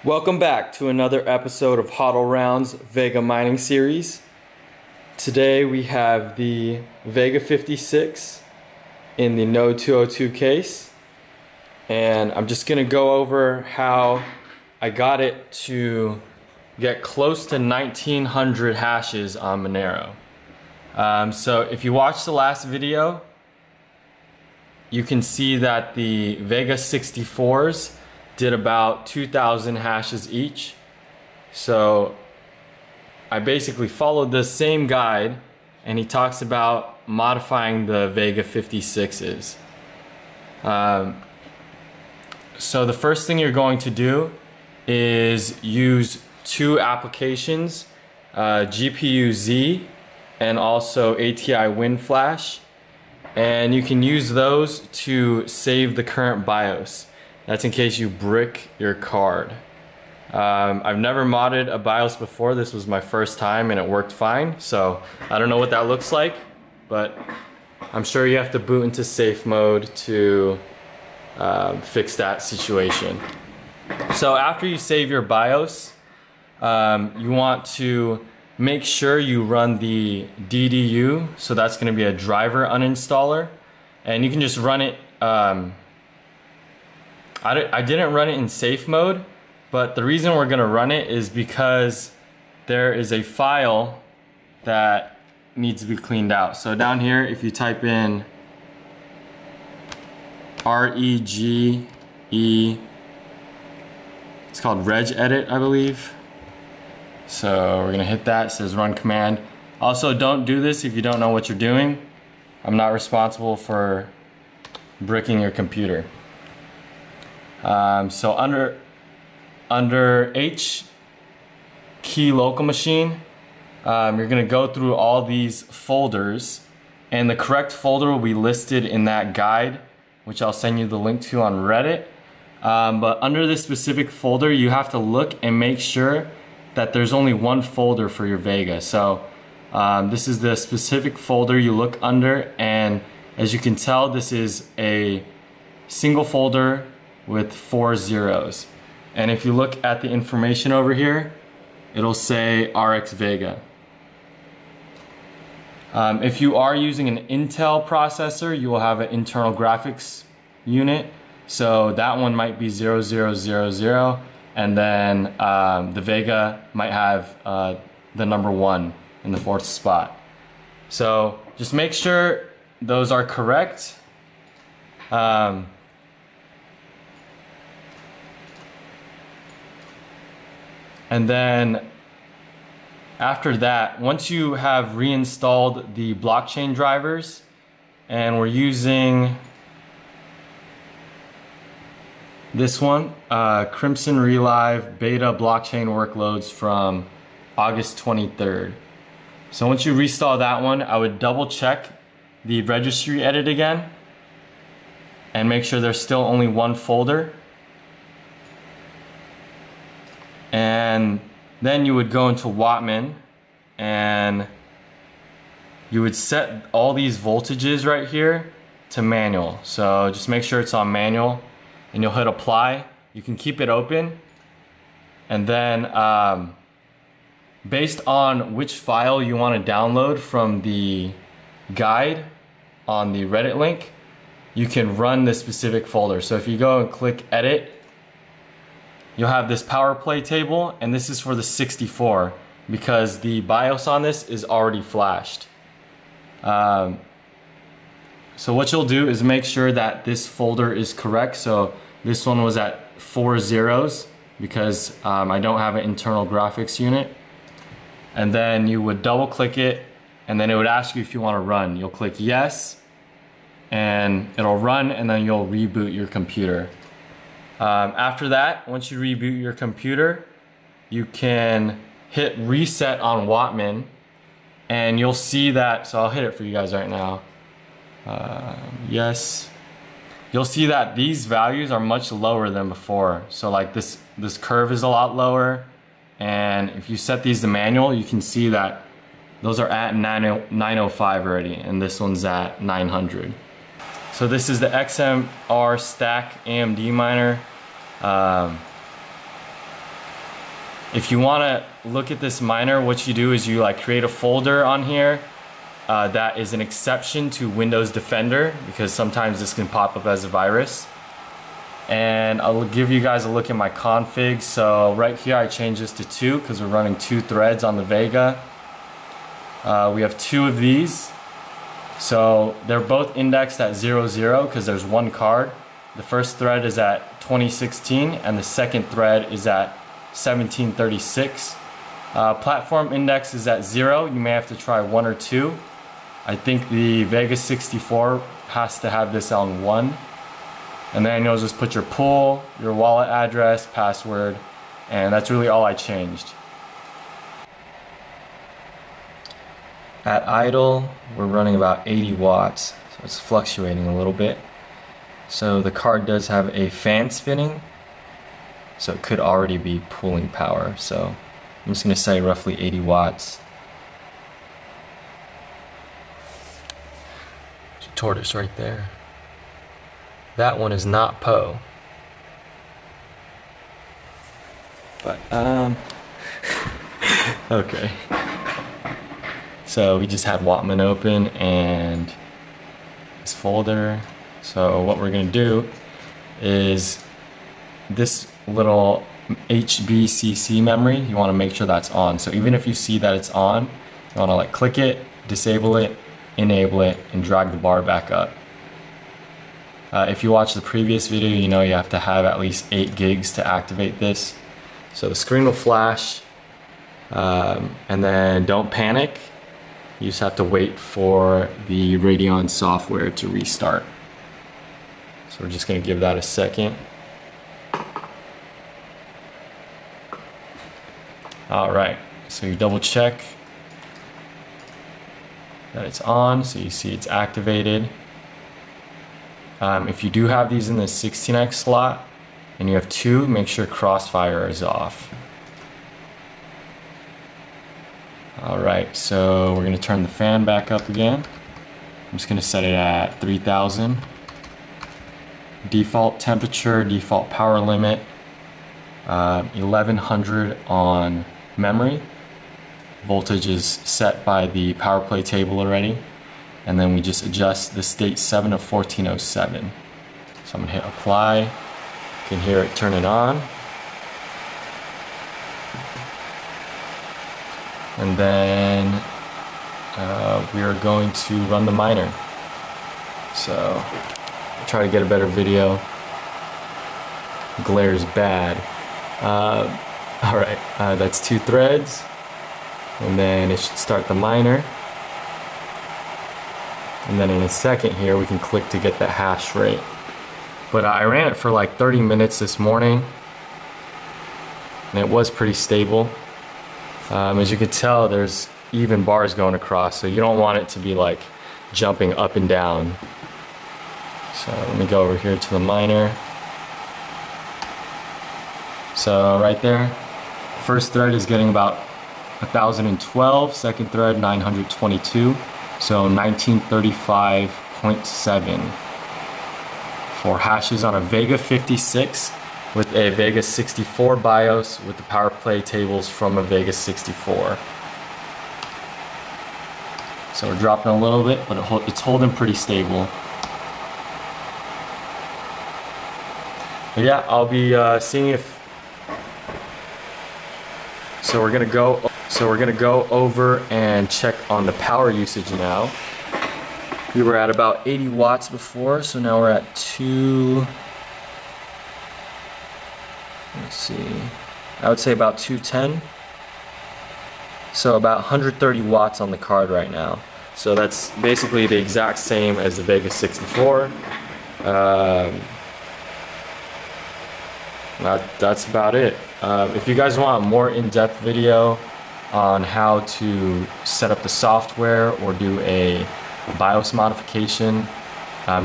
Welcome back to another episode of HODL Round's Vega mining series. Today we have the Vega 56 in the Node 202 case, and I'm just going to go over how I got it to get close to 1900 hashes on Monero. So if you watched the last video, you can see that the Vega 64s did about 2,000 hashes each. So I basically followed the same guide, and he talks about modifying the Vega 56s. So the first thing you're going to do is use two applications, GPU-Z and also ATI WinFlash, and you can use those to save the current BIOS. That's in case you brick your card. I've never modded a BIOS before. This was my first time and it worked fine. So I don't know what that looks like, but I'm sure you have to boot into safe mode to fix that situation. So after you save your BIOS, you want to make sure you run the DDU. So that's going to be a driver uninstaller, and you can just run it. I didn't run it in safe mode, but the reason we're gonna run it is because there is a file that needs to be cleaned out. So down here, if you type in REGE, it's called regedit, I believe. So we're gonna hit that. It says run command. Also, don't do this if you don't know what you're doing. I'm not responsible for bricking your computer. So under H key local machine, you're gonna go through all these folders, and the correct folder will be listed in that guide, which I'll send you the link to on Reddit. But under this specific folder, you have to look and make sure that there's only one folder for your Vega. So this is the specific folder you look under, and as you can tell, this is a single folder with 4 zeros. And if you look at the information over here, it'll say RX Vega. If you are using an Intel processor, you will have an internal graphics unit. So that one might be 0000, and then the Vega might have the number 1 in the 4th spot. So just make sure those are correct. And then after that, once you have reinstalled the blockchain drivers, and we're using this one, Crimson Relive Beta Blockchain Workloads from August 23rd. So once you reinstall that one, I would double check the registry edit again and make sure there's still only one folder. And then you would go into Wattman, and you would set all these voltages right here to manual. So just make sure it's on manual, and you'll hit apply. You can keep it open, and then based on which file you want to download from the guide on the Reddit link, you can run this specific folder. So if you go and click edit, you'll have this power play table, and this is for the 64 because the BIOS on this is already flashed. So what you'll do is make sure that this folder is correct. So this one was at 4 zeros because I don't have an internal graphics unit. And then you would double click it, and then it would ask you if you want to run. You'll click yes, and it'll run, and then you'll reboot your computer. After that, once you reboot your computer, you can hit reset on Wattman, and you'll see that, so I'll hit it for you guys right now. Yes. You'll see that these values are much lower than before. So like this curve is a lot lower, and if you set these to manual, you can see that those are at 905 already, and this one's at 900. So this is the XMR Stack AMD miner. If you want to look at this miner, what you do is you like create a folder on here that is an exception to Windows Defender, because sometimes this can pop up as a virus. And I'll give you guys a look at my config. So right here I changed this to 2 because we're running 2 threads on the Vega. We have 2 of these. So they're both indexed at 00 because there's 1 card. The first thread is at 2016 and the second thread is at 1736. Platform index is at 0. You may have to try 1 or 2. I think the Vega 64 has to have this on 1. And then you'll just put your pool, your wallet address, password, and that's really all I changed. At idle, we're running about 80 watts, so it's fluctuating a little bit. So the card does have a fan spinning, so it could already be pulling power. So I'm just going to say roughly 80 watts. There's a tortoise right there. That one is not Poe. But, okay. So we just had Wattman open and this folder. So what we're gonna do is this little HBCC memory, you wanna make sure that's on. So even if you see that it's on, you wanna like click it, disable it, enable it, and drag the bar back up. If you watch the previous video, you know you have to have at least 8 gigs to activate this. So the screen will flash, and then don't panic. You just have to wait for the Radeon software to restart. So we're just going to give that a second. Alright, so you double check that it's on, so you see it's activated. If you do have these in the 16x slot and you have 2, make sure crossfire is off. Alright, so we're going to turn the fan back up again. I'm just going to set it at 3000. Default temperature, default power limit, 1100 on memory. Voltage is set by the power play table already. And then we just adjust the state 7 of 1407. So I'm going to hit apply. You can hear it turn it on. And then we are going to run the miner. So I'll try to get a better video. Glare is bad. Alright, that's 2 threads. And then it should start the miner. And then in a second here we can click to get the hash rate. But I ran it for like 30 minutes this morning and it was pretty stable. As you can tell, there's even bars going across, so you don't want it to be like jumping up and down. So let me go over here to the miner. So right there, first thread is getting about 1012, second thread 922. So 1935.7 for hashes on a Vega 56 with a Vega 64 BIOS with the power play tables from a Vega 64. So we're dropping a little bit, but it's holding pretty stable. But yeah, I'll be seeing if. So we're gonna go over and check on the power usage now. We were at about 80 watts before, so now we're at 2. Let's see. I would say about 210. So about 130 watts on the card right now. So that's basically the exact same as the Vega 64. That's about it. If you guys want a more in-depth video on how to set up the software or do a BIOS modification,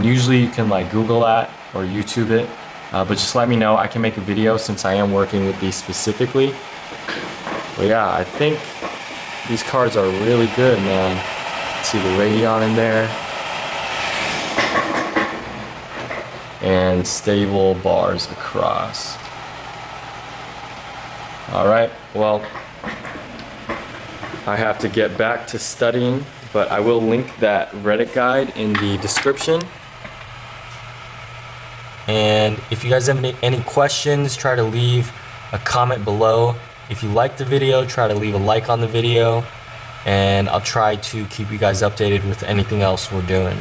usually you can like Google that or YouTube it, but just let me know. I can make a video since I am working with these specifically. But yeah, I think these cards are really good, man. See the Radeon in there and stable bars across. Alright, well, I have to get back to studying, but I will link that Reddit guide in the description. And if you guys have any questions, try to leave a comment below. If you like the video, try to leave a like on the video, and I'll try to keep you guys updated with anything else we're doing.